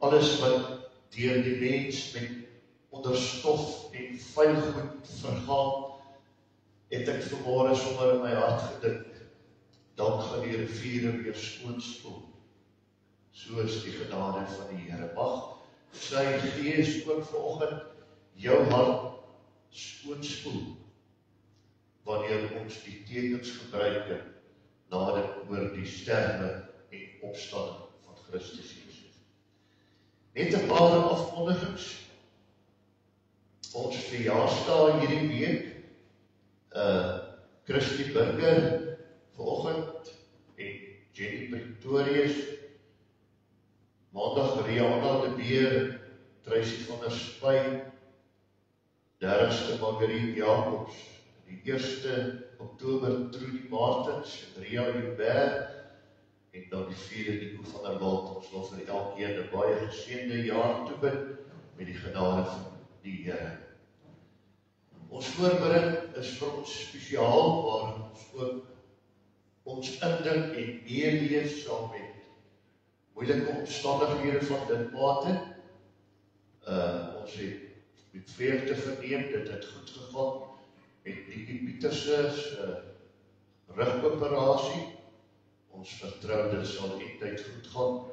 alles wat deur die mens met onder stof en vuil goed vergaan, het ek vanmôre sommer in my hart gedink, dan gaan die riviere weer skoonspoel. So is die genade van die Here. Mag sy Gees ook vanoggend jou hart skoonspoel, wanneer ons die tekens gebruik het, nadat oor die sterwe en opstanding van Christus Jesus. Net 'n paar afkondigings. Ons verjaarsdag hierdie week, Christie Burger vanoggend en Jenny Pretorius, Maandag Rihanna de Beer, Tracy van der Spy, 30ste Marguerite Jacobs, die 1ste Oktober Trudy Martens en Ria Joubert, en dan die 4de Nico van der Walt. Ons wil vir elkeen 'n baie geseënde jaar toebid met die genade van die Here. Ons voorbereiding is vir ons spesiaal, waar ons ook ons indink en meeleef saam met moeilike omstandighede van dit mate. Ons het met vreugde verneem, dit het goed gegaan met Nikkie Pieterse rugoperasie. Ons vertrou dit sal eintlik goed gaan.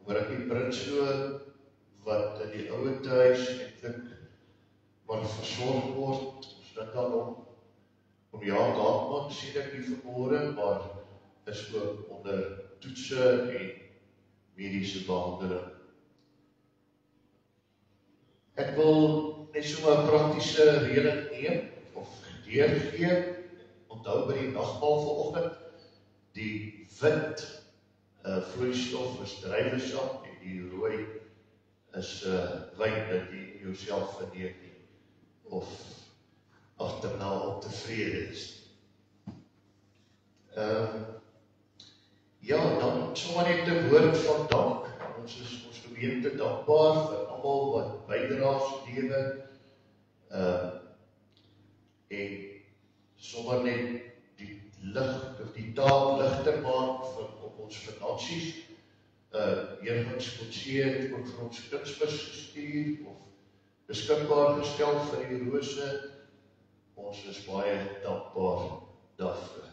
Maar ek die Prinsloo, wat in die ouer huis eintlik maar versorg word, ons dink aan om Jan Daagman sien ek nie vanmôre, maar is ook onder toetse en mediese behandeling. Ek wil net so 'n praktiese reëling neem, of deurgee. Onthou by die nagmaal vanoggend, die wit vloeistof is druiwesap en die rooi is wyn, dat jy jouself verneem nie, of agterna op tevrede is. Ja, dan sommer net 'n woord van dank. Ons is ons gemeente dankbaar vir almal wat bydraes lewer, en sommer net die taak ligter maak op ons finansies. Jurgens Kotse het ook vir ons kunsbus gestuur, of beskikbaar gestel vir die rose. Ons is baie dankbaar daarvoor.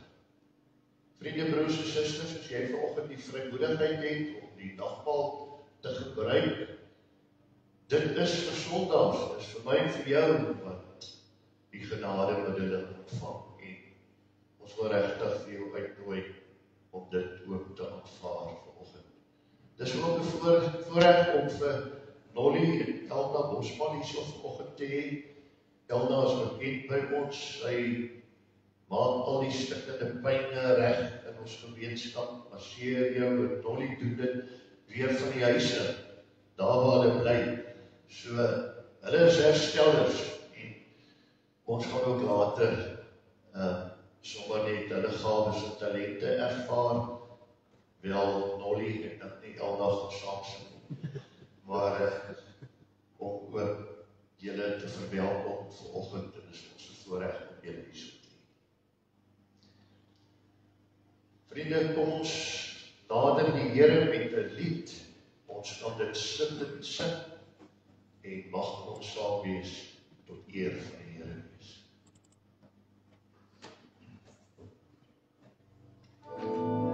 Vriende, broers en susters, as jy vanoggend die vrymoedigheid het om die nagmaal te gebruik, dit is vir sondags, dit is vir my en vir jou wat die genademiddele ontvang, en ons wil regtig vir jou uitnooi om dit ook te aanvaar vanoggend. Dis ook 'n voorreg om vir Nolly en Elna Bosman hier so vanoggend te hê. Elna is bekend by ons, sy maak al die stikkende pyne reg in ons gemeenskap, masseer jou, en Nolly doen dit weer van die huise, daar waar hulle bly. So, hulle is herstellers, en ons gaan ook later sommer net hulle gawes en talente ervaar. Wel, Nolly, ek dink nie Elna gaan saamstem, maar om ook julle te verwelkom vanoggend, en is ons 'n voorreg om julle hier so te hê. Vriende, kom ons nader die Here met 'n lied. Ons kan dit sittend sing, en mag ons saam wees tot eer van die Here wees. Oh,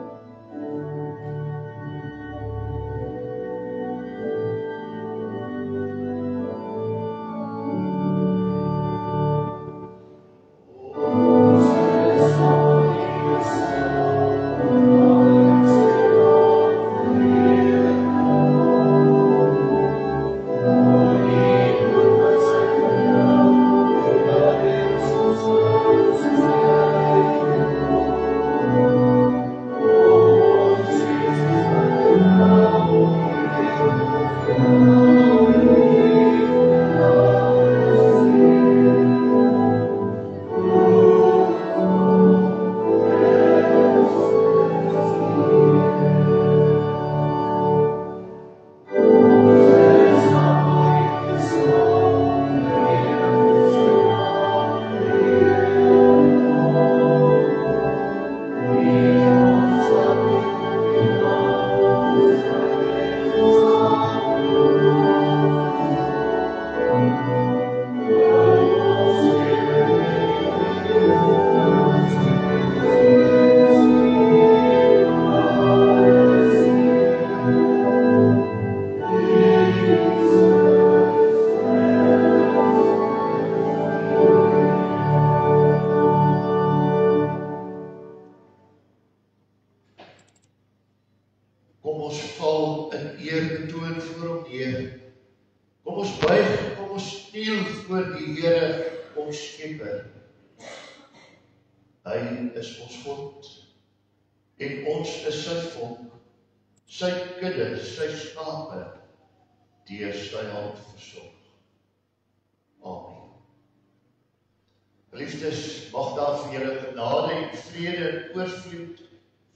eer betoon voor hom neer. Kom ons buig, kom ons kniel voor die Here, ons Skepper. Hy is ons God, en ons is sy volk, sy kudde, sy skape, deur sy hand versorg. Amen. Geliefdes, mag daar vir julle genade en vrede en oorvloed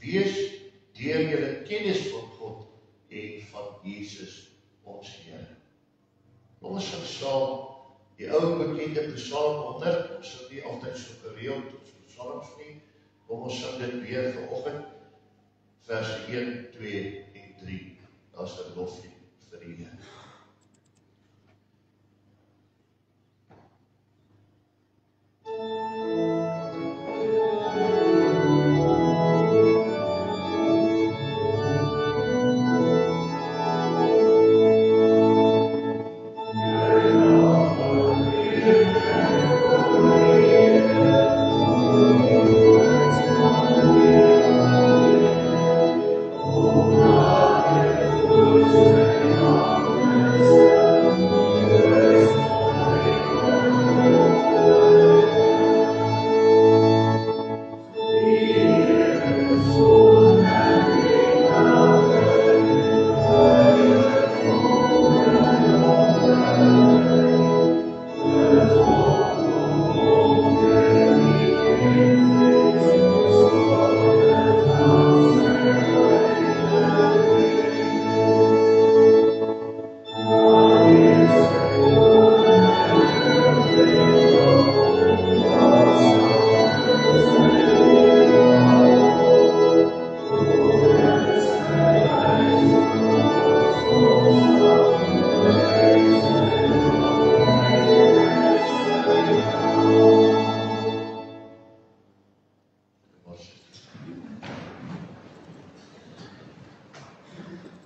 wees deur julle kennis van God en van Jesus ons Here. Ons sing saam die ou bekende Psalm 100, ons sing nie altyd so gereeld ons psalms nie, kom ons sing dit weer vanoggend, vers 1, 2 en 3, daar is 'n loflied vir die Here.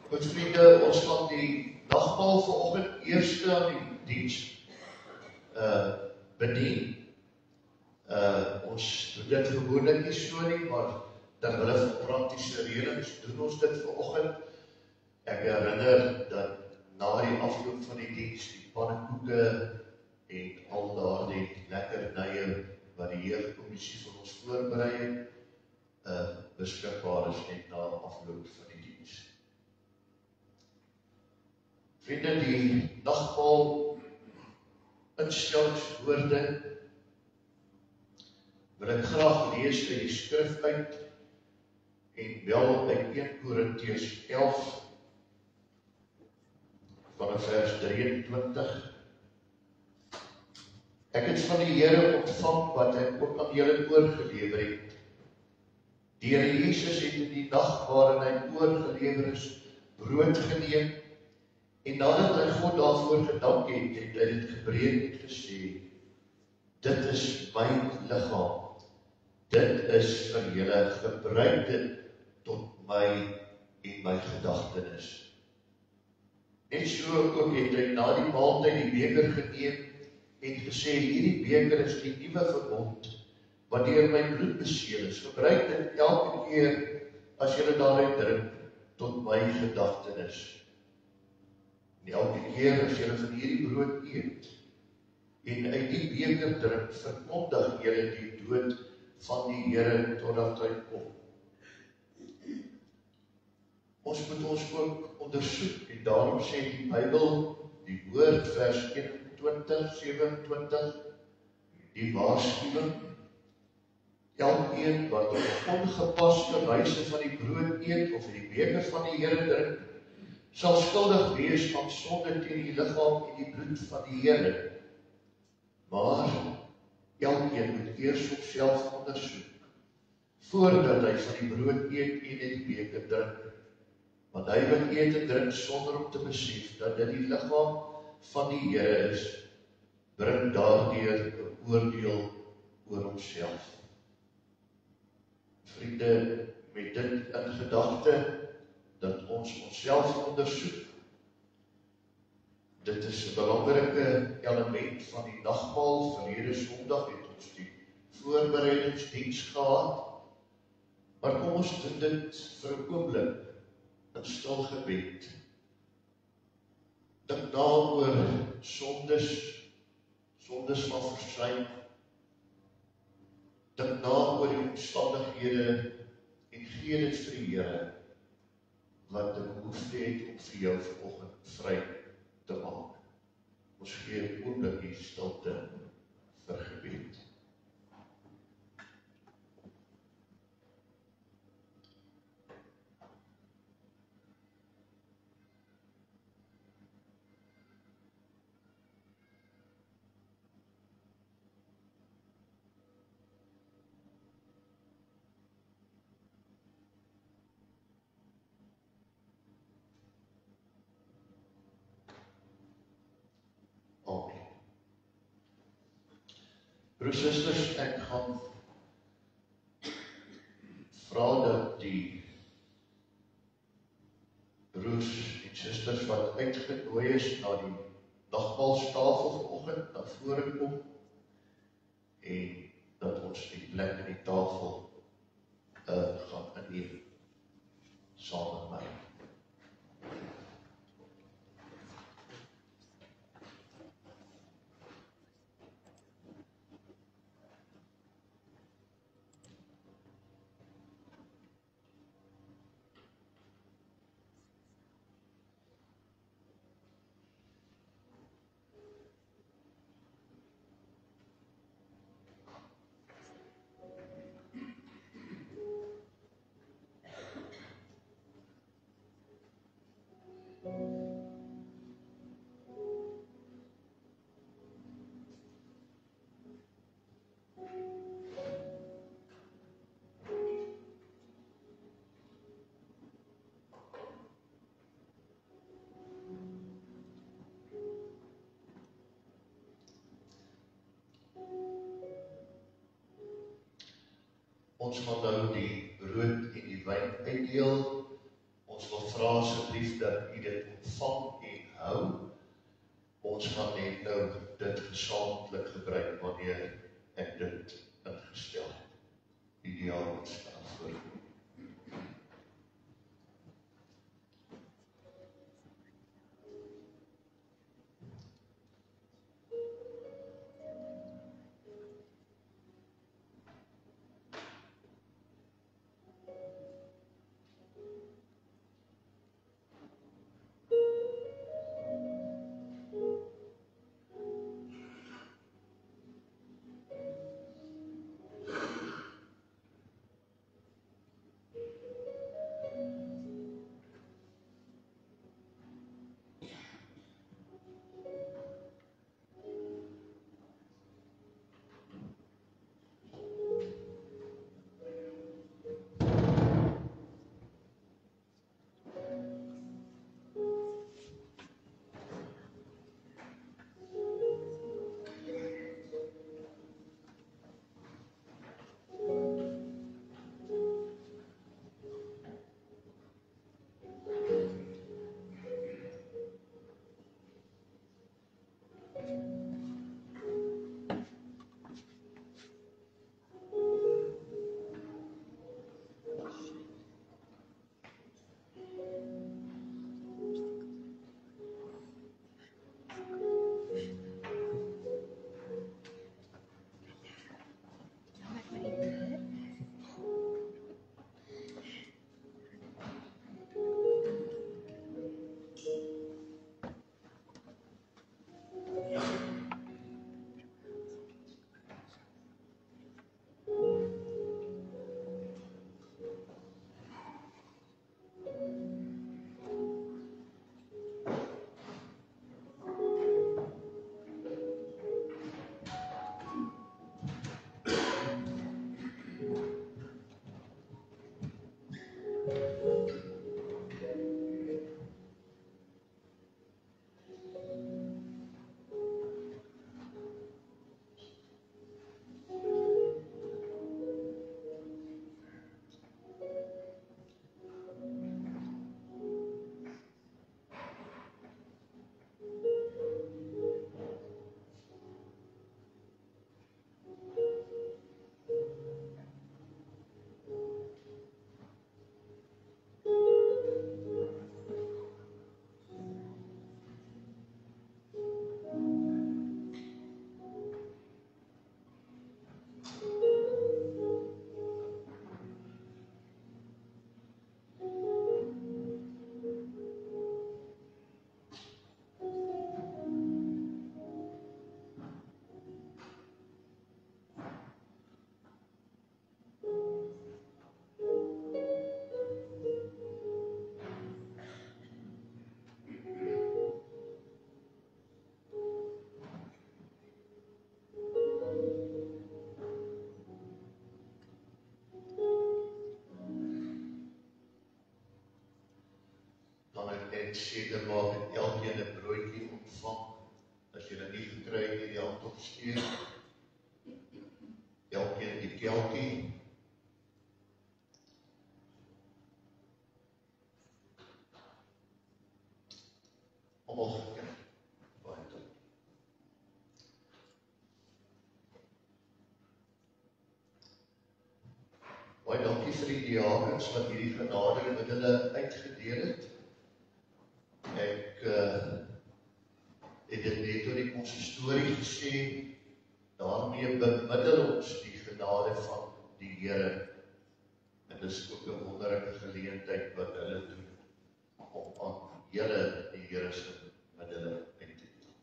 Goed vriende, ons gaan die nagmaal vanoggend eerste aan die diens bedien. Ons doen dit gewoonlik nie so nie, maar terwille van praktiese redelings doen ons dit vanoggend. Ek herinner dat na die afloop van die diens die pannekoeke en al daardie lekkernye wat die Heerkommissie vir ons voorberei het, beskikbaar is net na afloop van die diens. Vriende, die nagmaal instellingswoorde wil ek graag lees uit die skrif uit en wel uit 1 Korintiërs 11 vanaf vers 23. Ek het van die Here ontvang wat hy ook aan julle oorgelewer het. Die Here Jesus het in die nag waarin hy oorgelewer is, brood geneem, en nadat hy God daarvoor gedank het, het hy dit gebreek en gesê, dit is my liggaam, dit is vir julle, gebruik dit tot my en my gedagtenis. Net so ook het hy na die maaltyd die beker geneem en gesê, hierdie beker is die nuwe verbond, wat deur my bloed beseël is. Gebruik dit elke keer as julle daaruit drink, tot my gedagtenis. En elke keer as julle van hierdie brood eet, en uit die beker drink, verkondig julle die dood van die Here totdat hy kom. Ons moet ons ook ondersoek, en daarom sê die Bybel, die woord vers 21, 27, die waarskuwing, elkeen wat op ongepaste wyse van die brood eet, of die beker van die Here drink, sal skuldig wees aan sonde teen die liggaam en die bloed van die Here. Maar elkeen moet eers op self ondersoek, voordat hy van die brood eet en uit die beker drink. Want hy wat eet en drink sonder om te besef dat dit die liggaam van die Here is, bring daardeur 'n oordeel oor homself. Vriende, met dit in gedagte, dat ons onsself ondersoek. Dit is 'n belangrike element van die nagmaal. Verlede Sondag het ons die voorbereidingsdiens gehad. Maar kom ons doen dit vir 'n oomblik in stil gebed Dink na oor sondes wat versuim. Dink na oor die omstandighede en gee dit vir die Here wat 'n behoefte het om vir jou vanoggend vry te maak. Ons gee 'n oomblik hier stilte vir gebed. Amen. Broers en susters, ek gaan vra dat die broers en susters wat uitgenooi is na die nagmaalstafel vanoggend na vore kom en dat ons die plek in die tafel gaan inneem saam met my. Ons gaan nou die brood en die wyn uitdeel. Ons wil vra asseblief dat u dit ontvang en hou. Ons gaan net nou dit gesamentlik gebruik wanneer ek dit ingestel het. Ideaal ons staan voor. net seker maak dat elkeen 'n broodjie ontvang. As jy dit nie gekry het nie, die hand opsteek. Elkeen die kelkie. Almal gekry. Baie dankie. Baie dankie vir die diakens wat hierdie genademiddele uitgedeel het. Ek het dit net oor die konsistorie gesê, daarmee bemiddel ons die genade van die Here. En dis ook 'n wonderlike geleentheid wat hulle doen om aan julle die Here se middele uit te deel.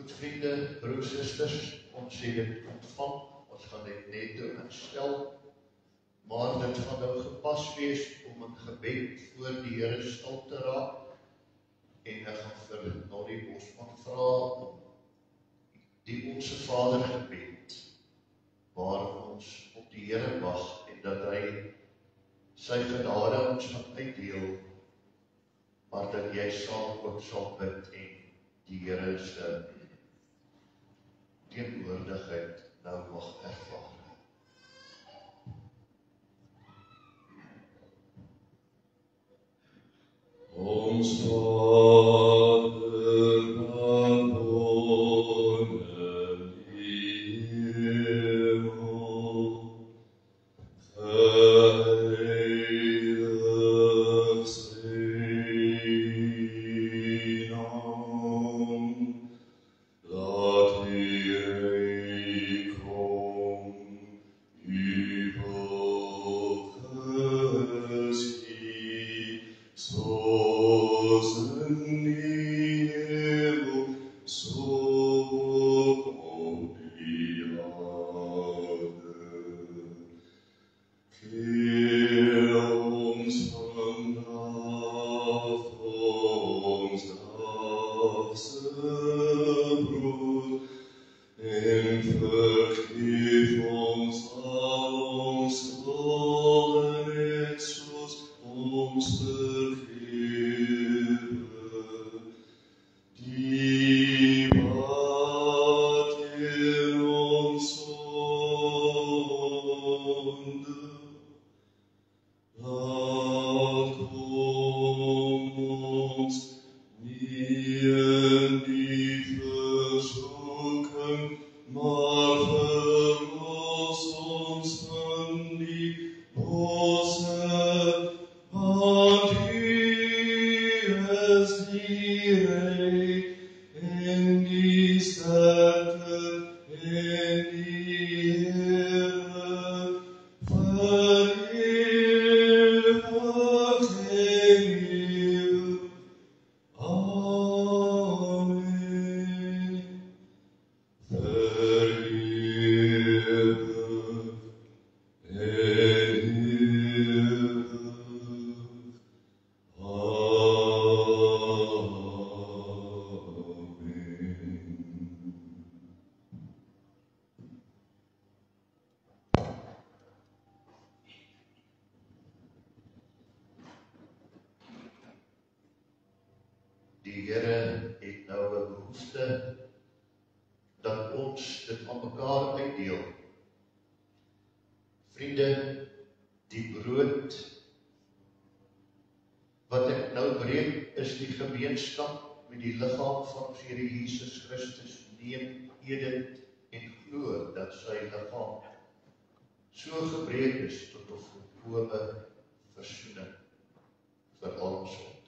Goed vriende, broers, susters, ons het dit ontvang, ons gaan dit net instel, maar dit gaan nou gepas wees om in gebed voor die Here stil te raak, en ek gaan vir Nolly Bosman vra om die Onse Vader gebed, waar ons op die Here wag, en dat hy sy genade ons gaan uitdeel, maar dat jy saam ook sal bid en die Here se teenwoordigheid nou mag ervaar. Ons Vader van boven die hemel, geheiligd sy naam, laat die ryk kom, u wil geskied, soos in die hemel, so ook op die aarde. Geef ons vandag ons dagse brood, en vergeef ons al ons skulde, net soos ons vergewe die wat in ons sonde. Laat ons nie in die versoeking, maar verlos ons van die bose, want U is die ryk en die sterkte en die Here vir ewig en ewig. Amen. Vir ewig en ewig. Die Here het nou 'n behoefte dat ons dit aan mekaar uitdeel. Vriende, die brood wat ek nou breek, is die gemeenskap met die liggaam van ons Here Jesus Christus. Neem, eet dit en glo dat sy liggaam so gebreek is tot 'n volkome versoening vir al ons sonde.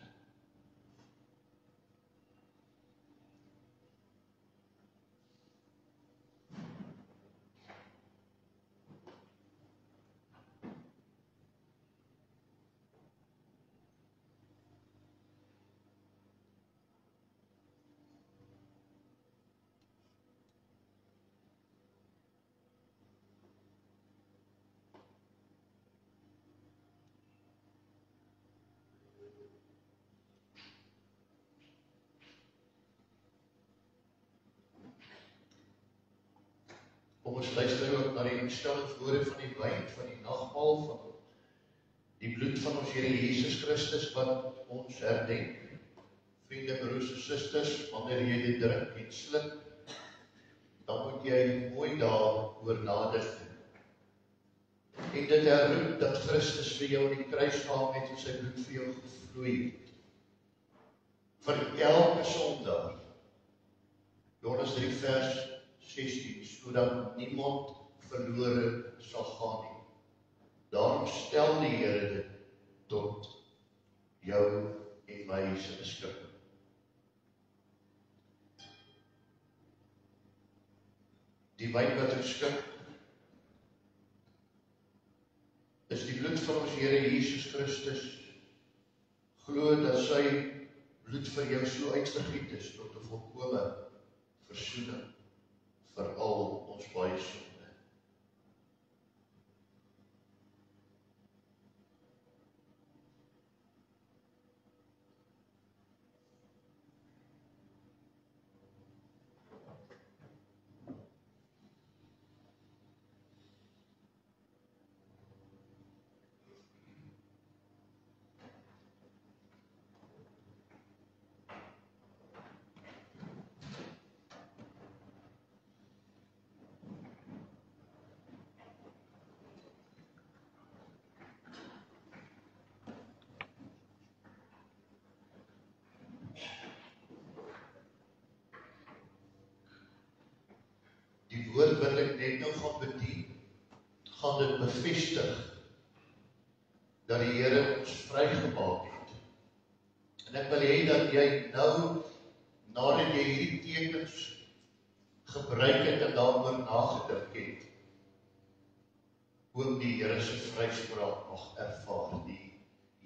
Kom ons luister ook na die instellingswoorde van die wyn, van die nagmaal, van die bloed van ons Here Jesus Christus wat ons herdenk. Vriende, broers en susters, wanneer jy dit drink en sluk, dan moet jy mooi daaroor nadink. En dit herinner dat Christus vir jou in die kruis gehang het en sy bloed vir jou gevloei het. Vir elke sondaar. Johannes 3 vers 16, sodat niemand verlore sal gaan nie. Daarom stel die Here dit tot jou en my se beskikking. Die wyn wat ek skink, is die bloed van ons Here Jesus Christus. Glo dat sy bloed vir jou so uitvergiet is tot 'n volkome versoening vir al ons baie sonde. Die woord wat ek net nou gaan bedien, gaan dit bevestig dat die Here ons vrygemaak het. En ek wil hê dat jy nou, nadat jy hierdie tekens gebruik het en daaroor nagedink het, ook die Here se vryspraak mag ervaar. Die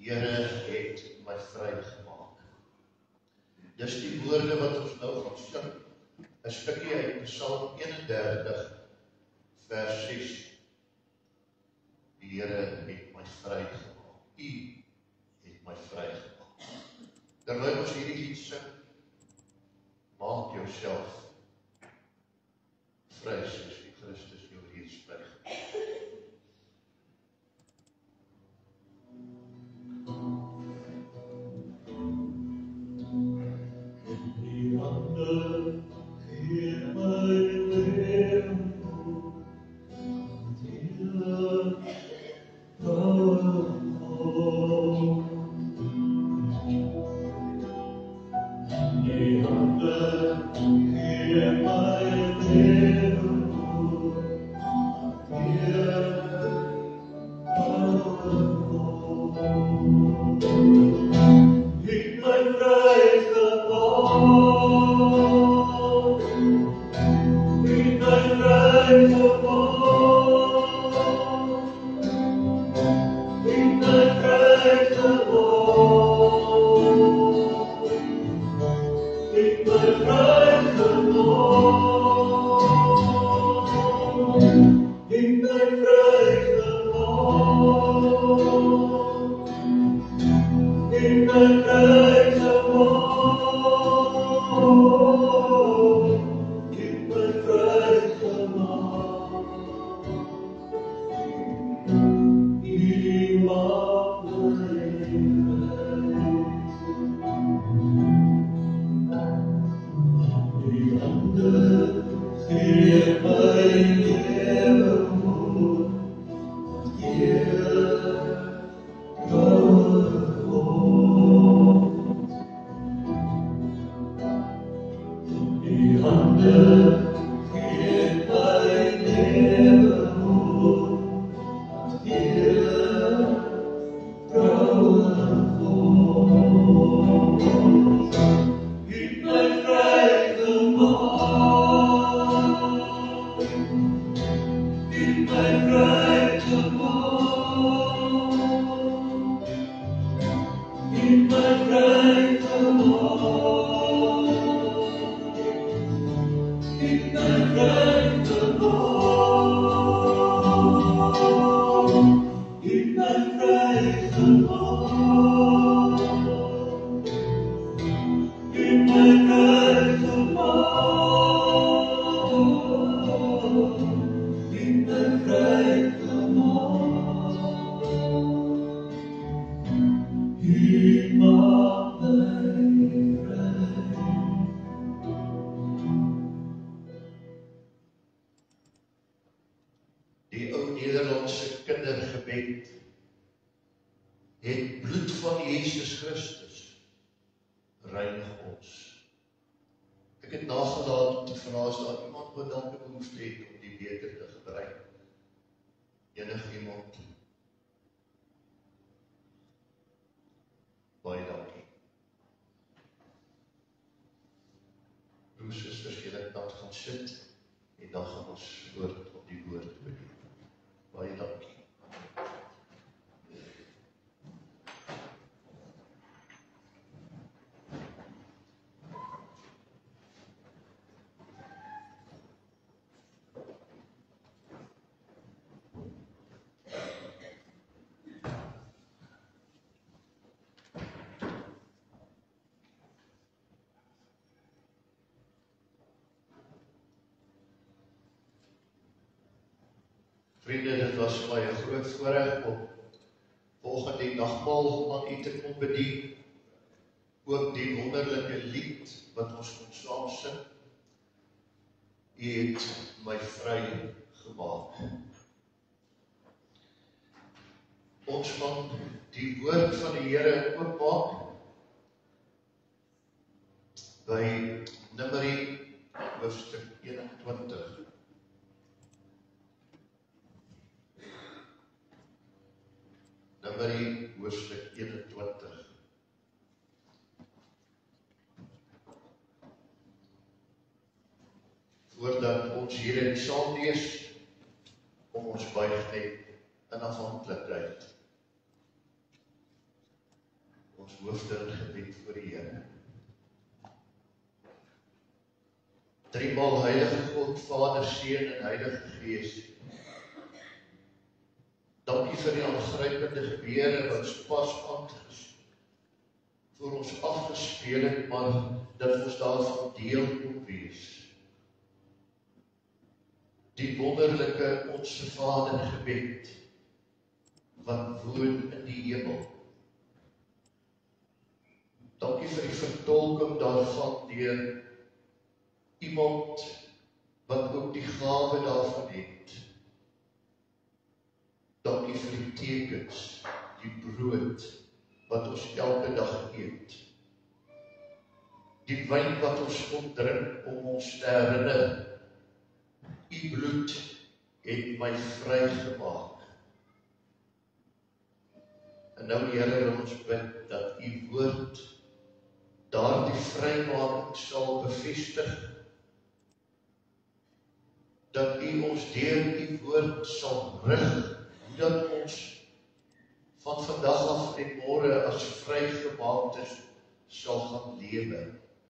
Here het my vrygemaak. Dis die woorde wat ons nou gaan sing. 'n stukkie uit Psalm 31 vers 6. Die Here het my vrygemaak. U het my vrygemaak. Terwyl ons hierdie lied sing, maak jouself vry soos die Christus jou reeds vrygemaak. Jesus Christus reinig ons. Ek het nagelaat om te vra as daar iemand wat dalk 'n behoefte het om die beker te gebruik. Enigiemand. Baie dankie. Broers en susters, julle kan gaan sit en dan gaan ons voort op die woord bedien. Baie dankie. Vriende, dit was vir my 'n groot voorreg om vanoggend die nagmaal aan u te kon bedien. Ook die wonderlike lied wat ons kon saam sing. U het my vry gemaak. Ons gaan die woord van die Here oopmaak by Numeri hoofstuk 21. Numeri hoofstuk 21. Voordat ons hierin saam lees, kom ons buig net in afhanklikheid. Ons hoofde in gebed voor die Here. Driemaal heilige God, Vader, Seun en Heilige Gees. Dankie vir die aangrypende gebede wat pas voor ons afgespeel het, maar dat ons daarvan deel kon wees. Die wonderlike Onse Vader gebed, wat woon in die hemel. Dankie vir die vertolking daarvan deur iemand wat ook die gawe daarvan het. Dankie vir die tekens, die brood, wat ons elke dag eet. Die wyn wat ons kon drink om ons te herinner. U bloed het my vrygemaak. En nou Here, wil ons bid dat u woord daardie vrymaking sal bevestig. Dat u ons deur u woord sal rig, dat ons van vandag af en môre as vrygemaaktes sal gaan lewe.